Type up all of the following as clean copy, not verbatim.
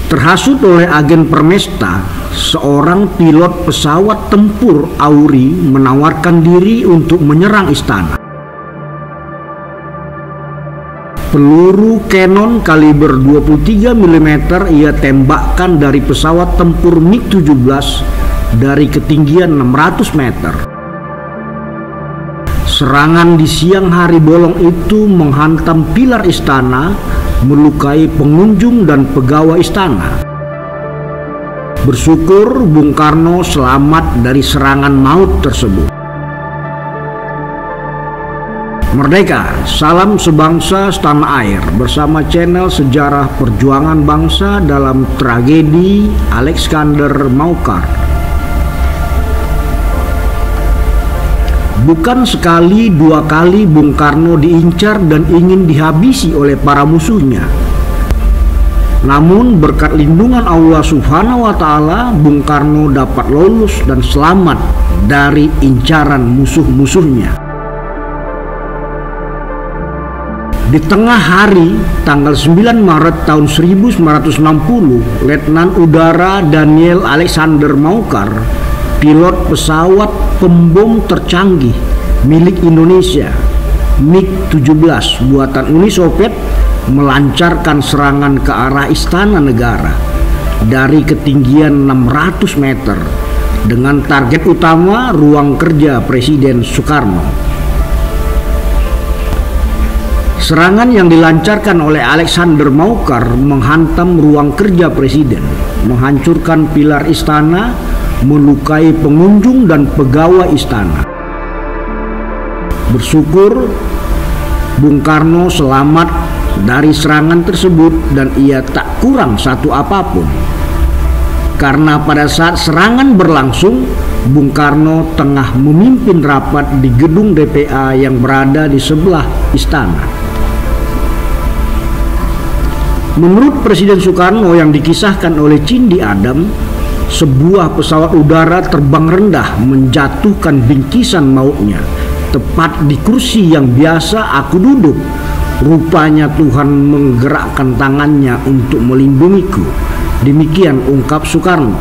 Terhasut oleh agen Permesta, seorang pilot pesawat tempur Auri menawarkan diri untuk menyerang istana. Peluru Cannon kaliber 23 mm ia tembakkan dari pesawat tempur MiG-17 dari ketinggian 600 meter. Serangan di siang hari bolong itu menghantam pilar istana, melukai pengunjung dan pegawai istana. Bersyukur Bung Karno selamat dari serangan maut tersebut. Merdeka, salam sebangsa setanah air bersama channel Sejarah Perjuangan Bangsa dalam tragedi Alexander Maucar. Bukan sekali dua kali Bung Karno diincar dan ingin dihabisi oleh para musuhnya. Namun berkat lindungan Allah Subhanahu wa Ta'ala, Bung Karno dapat lolos dan selamat dari incaran musuh-musuhnya. Di tengah hari, tanggal 9 Maret tahun 1960, Letnan Udara Daniel Alexander Maucar, pilot pesawat pembom tercanggih milik Indonesia, MiG-17 buatan Uni Soviet, melancarkan serangan ke arah Istana Negara dari ketinggian 600 meter dengan target utama ruang kerja Presiden Soekarno. Serangan yang dilancarkan oleh Alexander Maucar menghantam ruang kerja Presiden, menghancurkan pilar istana, melukai pengunjung dan pegawai istana. Bersyukur Bung Karno selamat dari serangan tersebut dan ia tak kurang satu apapun. Karena pada saat serangan berlangsung, Bung Karno tengah memimpin rapat di gedung DPA yang berada di sebelah istana. Menurut Presiden Soekarno yang dikisahkan oleh Cindy Adam, sebuah pesawat udara terbang rendah menjatuhkan bingkisan mautnya tepat di kursi yang biasa aku duduk. Rupanya Tuhan menggerakkan tangannya untuk melindungiku. Demikian ungkap Soekarno.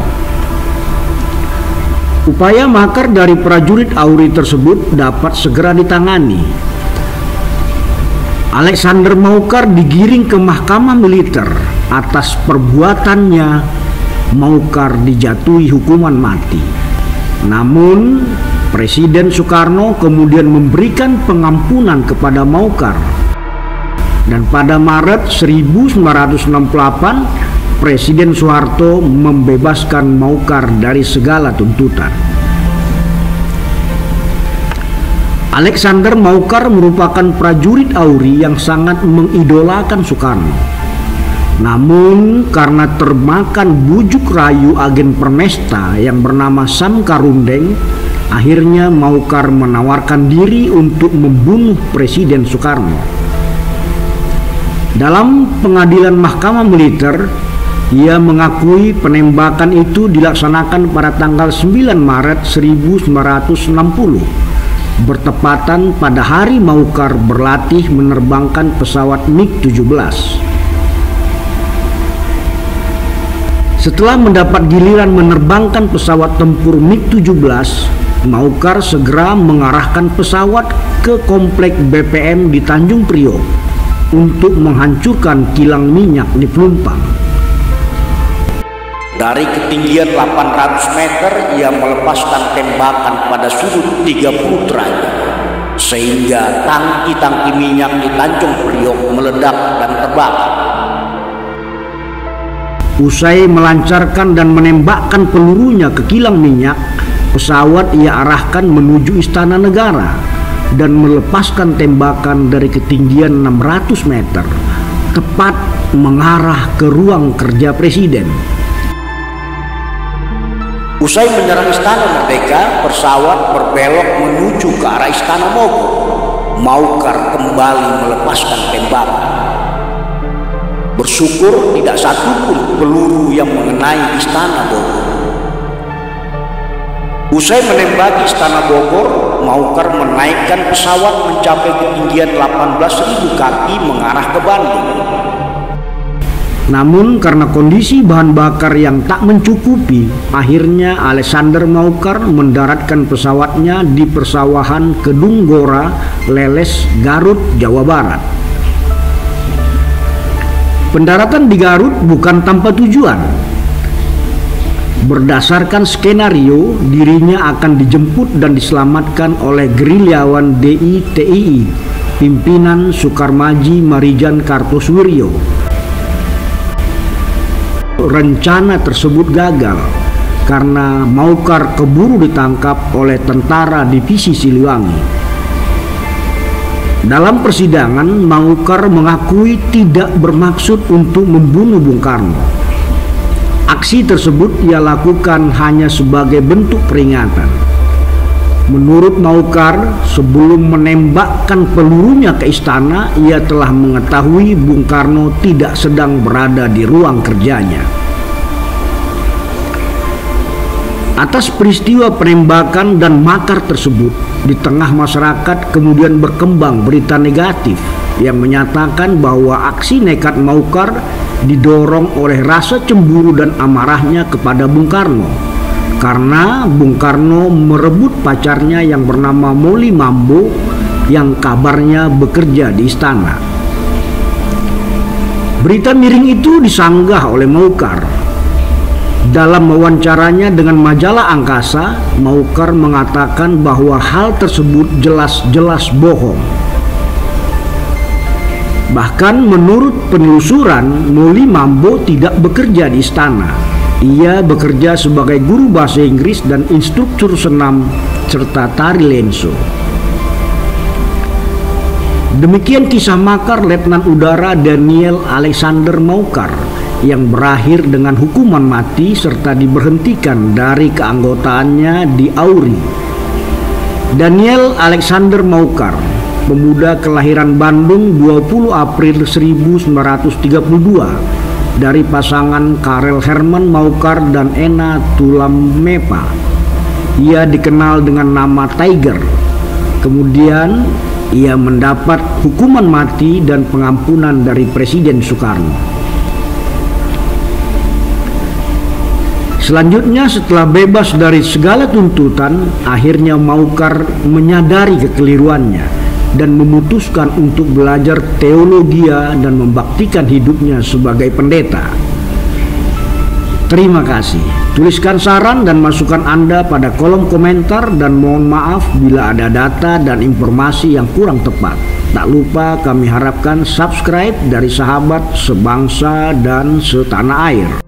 Upaya makar dari prajurit Auri tersebut dapat segera ditangani. Alexander Maucar digiring ke mahkamah militer. Atas perbuatannya, Maucar dijatuhi hukuman mati. Namun, Presiden Soekarno kemudian memberikan pengampunan kepada Maucar. Dan pada Maret 1968, Presiden Soeharto membebaskan Maucar dari segala tuntutan. Alexander Maucar merupakan prajurit Auri yang sangat mengidolakan Soekarno. Namun karena termakan bujuk rayu agen Permesta yang bernama Sam Karundeng, akhirnya Maucar menawarkan diri untuk membunuh Presiden Soekarno. Dalam pengadilan mahkamah militer, ia mengakui penembakan itu dilaksanakan pada tanggal 9 Maret 1960. Bertepatan pada hari Maucar berlatih menerbangkan pesawat MiG-17. Setelah mendapat giliran menerbangkan pesawat tempur MiG-17, Maucar segera mengarahkan pesawat ke komplek BPM di Tanjung Priok untuk menghancurkan kilang minyak di Pelumpang. Dari ketinggian 800 meter, ia melepaskan tembakan pada sudut 30 derajat, sehingga tangki-tangki minyak di Tanjung Priok meledak dan terbakar. Usai melancarkan dan menembakkan pelurunya ke kilang minyak, pesawat ia arahkan menuju Istana Negara dan melepaskan tembakan dari ketinggian 600 meter, tepat mengarah ke ruang kerja Presiden. Usai menyerang Istana Merdeka, pesawat berbelok menuju ke arah Istana Bogor. Maucar kembali melepaskan tembakan. Bersyukur tidak satupun peluru yang mengenai Istana Bogor. Usai menembaki Istana Bogor, Maucar menaikkan pesawat mencapai ketinggian 18.000 kaki mengarah ke Bandung. Namun karena kondisi bahan bakar yang tak mencukupi, akhirnya Alexander Maukar mendaratkan pesawatnya di persawahan Kedunggora, Leles, Garut, Jawa Barat. Pendaratan di Garut bukan tanpa tujuan. Berdasarkan skenario, dirinya akan dijemput dan diselamatkan oleh gerilyawan DITII, pimpinan Sukarmaji Marijan Kartosuwiryo. Rencana tersebut gagal karena Maukar keburu ditangkap oleh tentara divisi Siliwangi. Dalam persidangan, Maukar mengakui tidak bermaksud untuk membunuh Bung Karno. Aksi tersebut ia lakukan hanya sebagai bentuk peringatan. Menurut Maukar, sebelum menembakkan pelurunya ke istana, ia telah mengetahui Bung Karno tidak sedang berada di ruang kerjanya. Atas peristiwa penembakan dan makar tersebut, di tengah masyarakat kemudian berkembang berita negatif yang menyatakan bahwa aksi nekat Maukar didorong oleh rasa cemburu dan amarahnya kepada Bung Karno. Karena Bung Karno merebut pacarnya yang bernama Molly Mambo yang kabarnya bekerja di istana. Berita miring itu disanggah oleh Maukar. Dalam wawancaranya dengan majalah Angkasa, Maukar mengatakan bahwa hal tersebut jelas-jelas bohong. Bahkan menurut penelusuran, Molly Mambo tidak bekerja di istana. Ia bekerja sebagai guru bahasa Inggris dan instruktur senam serta tari lenso. Demikian kisah makar Letnan Udara Daniel Alexander Maukar yang berakhir dengan hukuman mati serta diberhentikan dari keanggotaannya di AURI. Daniel Alexander Maukar, pemuda kelahiran Bandung 20 April 1932, dari pasangan Karel Herman Maukar dan Ena Tulammepa. Ia dikenal dengan nama Tiger. Kemudian ia mendapat hukuman mati dan pengampunan dari Presiden Soekarno. Selanjutnya, setelah bebas dari segala tuntutan, akhirnya Maukar menyadari kekeliruannya dan memutuskan untuk belajar teologi dan membaktikan hidupnya sebagai pendeta. Terima kasih. Tuliskan saran dan masukan Anda pada kolom komentar dan mohon maaf bila ada data dan informasi yang kurang tepat. Tak lupa kami harapkan subscribe dari sahabat sebangsa dan setanah air.